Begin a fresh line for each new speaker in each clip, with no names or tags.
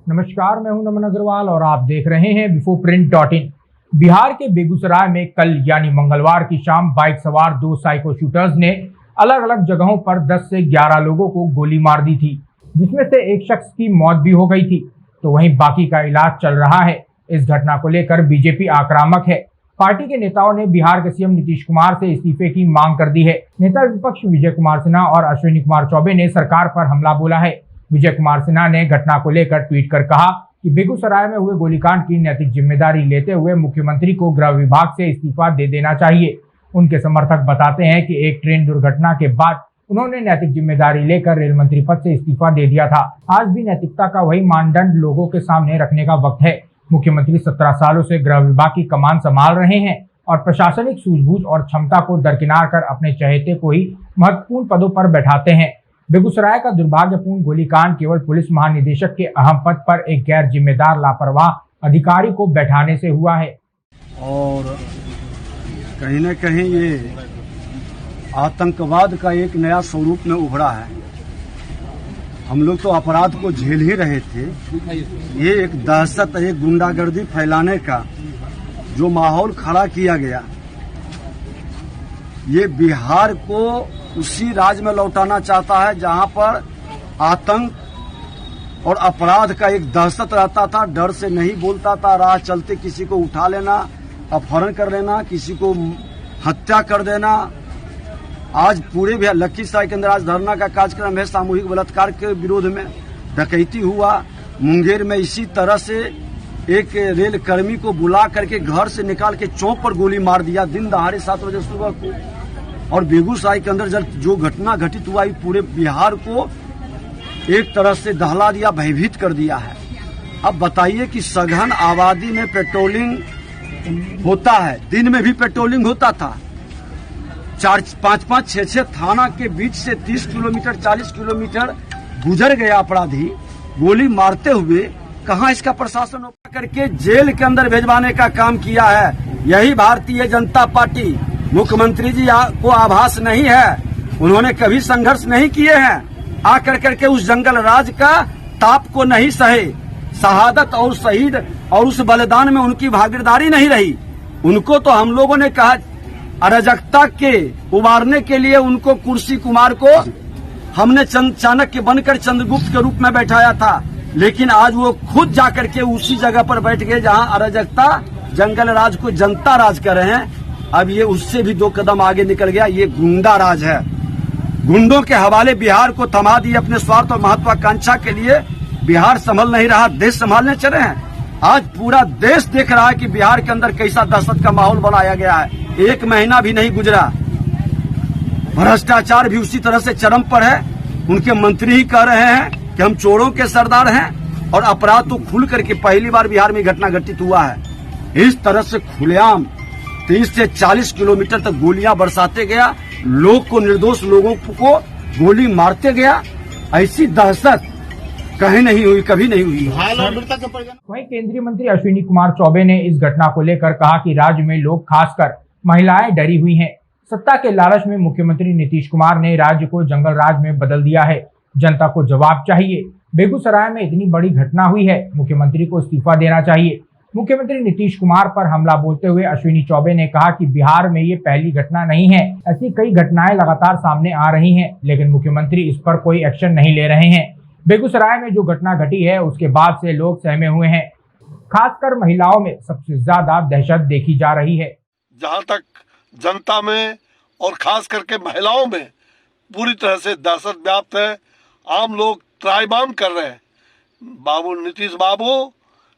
नमस्कार, मैं हूं नमन अग्रवाल और आप देख रहे हैं bifoprint.in। बिहार के बेगूसराय में कल यानी मंगलवार की शाम बाइक सवार दो साइको शूटर्स ने अलग अलग जगहों पर 10 से 11 लोगों को गोली मार दी थी, जिसमें से एक शख्स की मौत भी हो गई थी, तो वहीं बाकी का इलाज चल रहा है। इस घटना को लेकर बीजेपी आक्रामक है। पार्टी के नेताओं ने बिहार के सीएम नीतीश कुमार से इस्तीफे की मांग कर दी है। नेता विपक्ष विजय कुमार सिन्हा और अश्विनी कुमार चौबे ने सरकार पर हमला बोला है। विजय कुमार सिन्हा ने घटना को लेकर ट्वीट कर कहा कि बेगूसराय में हुए गोलीकांड की नैतिक जिम्मेदारी लेते हुए मुख्यमंत्री को गृह विभाग से इस्तीफा दे देना चाहिए। उनके समर्थक बताते हैं कि एक ट्रेन दुर्घटना के बाद उन्होंने नैतिक जिम्मेदारी लेकर रेल मंत्री पद से इस्तीफा दे दिया था। आज भी नैतिकता का वही मानदंड लोगों के सामने रखने का वक्त है। मुख्यमंत्री 17 सालों से गृह विभाग की कमान संभाल रहे हैं और प्रशासनिक सूझबूझ और क्षमता को दरकिनार कर अपने चहेते को ही महत्वपूर्ण पदों पर बैठाते हैं। बेगूसराय का दुर्भाग्यपूर्ण गोलीकांड केवल पुलिस महानिदेशक के अहम पद पर एक गैर जिम्मेदार लापरवाह अधिकारी को बैठाने से हुआ है।
और कहीं न कहीं ये आतंकवाद का एक नया स्वरूप में उभरा है। हम लोग तो अपराध को झेल ही रहे थे, ये एक दहशत, एक गुंडागर्दी फैलाने का जो माहौल खड़ा किया गया, ये बिहार को उसी राज्य में लौटाना चाहता है जहां पर आतंक और अपराध का एक दहशत रहता था। डर से नहीं बोलता था, राह चलते किसी को उठा लेना, अपहरण कर लेना, किसी को हत्या कर देना। आज पूरे भी लखीसराय के अंदर आज धरना का कार्यक्रम है सामूहिक बलात्कार के विरोध में। डकैती हुआ मुंगेर में, इसी तरह से एक रेल कर्मी को बुला करके घर से निकाल के चौक पर गोली मार दिया दिन दहाड़े 7 बजे सुबह को। और बेगूसराय के अंदर जब जो घटना घटित हुआ, पूरे बिहार को एक तरह से दहला दिया, भयभीत कर दिया है। अब बताइए कि सघन आबादी में पेट्रोलिंग होता है, दिन में भी पेट्रोलिंग होता था। 4-5, 6 थाना के बीच से 30 किलोमीटर 40 किलोमीटर गुजर गया अपराधी गोली मारते हुए। कहां इसका प्रशासन करके जेल के अंदर भेजवाने का काम किया है। यही भारतीय जनता पार्टी। मुख्यमंत्री जी को आभास नहीं है, उन्होंने कभी संघर्ष नहीं किए हैं। आकर करके उस जंगल राज का ताप को नहीं सहे, शहादत और शहीद और उस बलिदान में उनकी भागीदारी नहीं रही। उनको तो हम लोगों ने कहा अराजकता के उबारने के लिए उनको कुर्सी कुमार को हमने चाणक्य बनकर चंद्रगुप्त के रूप में बैठाया था, लेकिन आज वो खुद जाकर के उसी जगह पर बैठ गए जहां अराजकता जंगल राज को जनता राज कर रहे हैं। अब ये उससे भी 2 कदम आगे निकल गया, ये गुंडा राज है। गुंडों के हवाले बिहार को थमा दिए अपने स्वार्थ और महत्वाकांक्षा के लिए। बिहार संभल नहीं रहा, देश संभालने चले हैं। आज पूरा देश देख रहा है कि बिहार के अंदर कैसा दहशत का माहौल बनाया गया है। 1 महीना भी नहीं गुजरा, भ्रष्टाचार भी उसी तरह से चरम पर है। उनके मंत्री ही कह रहे हैं कि हम चोरों के सरदार हैं, और अपराध तो खुल करके पहली बार बिहार में घटना घटित हुआ है। इस तरह से खुलेआम 30 से 40 किलोमीटर तक गोलियां बरसाते गया, लोग को, निर्दोष लोगों को गोली मारते गया। ऐसी दहशत कहीं नहीं हुई, कभी नहीं हुई।
वहीं केंद्रीय मंत्री अश्विनी कुमार चौबे ने इस घटना को लेकर कहा कि राज्य में लोग, खासकर महिलाएं, डरी हुई हैं। सत्ता के लालच में मुख्यमंत्री नीतीश कुमार ने राज्य को जंगल राज में बदल दिया है। जनता को जवाब चाहिए। बेगूसराय में इतनी बड़ी घटना हुई है, मुख्यमंत्री को इस्तीफा देना चाहिए। मुख्यमंत्री नीतीश कुमार पर हमला बोलते हुए अश्विनी चौबे ने कहा कि बिहार में ये पहली घटना नहीं है, ऐसी कई घटनाएं लगातार सामने आ रही हैं, लेकिन मुख्यमंत्री इस पर कोई एक्शन नहीं ले रहे हैं। बेगूसराय में जो घटना घटी है उसके बाद से लोग सहमे हुए हैं। खासकर महिलाओं में सबसे ज्यादा दहशत देखी जा रही है।
जहां तक जनता में और खास करके महिलाओं में पूरी तरह से दहशत व्याप्त है। आम लोग त्राहिमाम कर रहे हैं, बाबू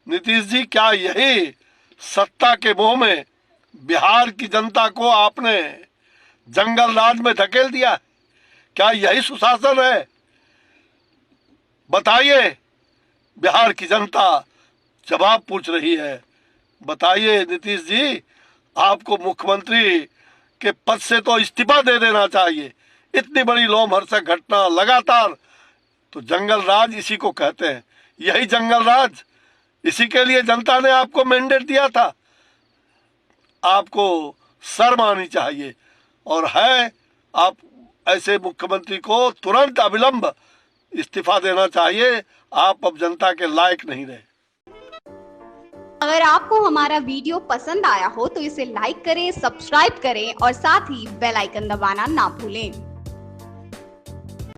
नीतीश जी, क्या यही सत्ता के मोह में बिहार की जनता को आपने जंगल राज में धकेल दिया? क्या यही सुशासन है? बताइए, बिहार की जनता जवाब पूछ रही है। बताइए नीतीश जी, आपको मुख्यमंत्री के पद से तो इस्तीफा दे देना चाहिए। इतनी बड़ी लोमहर्षक घटना लगातार, तो जंगल राज इसी को कहते हैं। यही जंगल राज, इसी के लिए जनता ने आपको मैंडेट दिया था। आपको शर्म आनी चाहिए, और है आप ऐसे मुख्यमंत्री को तुरंत अविलंब इस्तीफा देना चाहिए। आप अब जनता के लायक नहीं रहे।
अगर आपको हमारा वीडियो पसंद आया हो तो इसे लाइक करें, सब्सक्राइब करें और साथ ही बेल आइकन दबाना ना भूलें।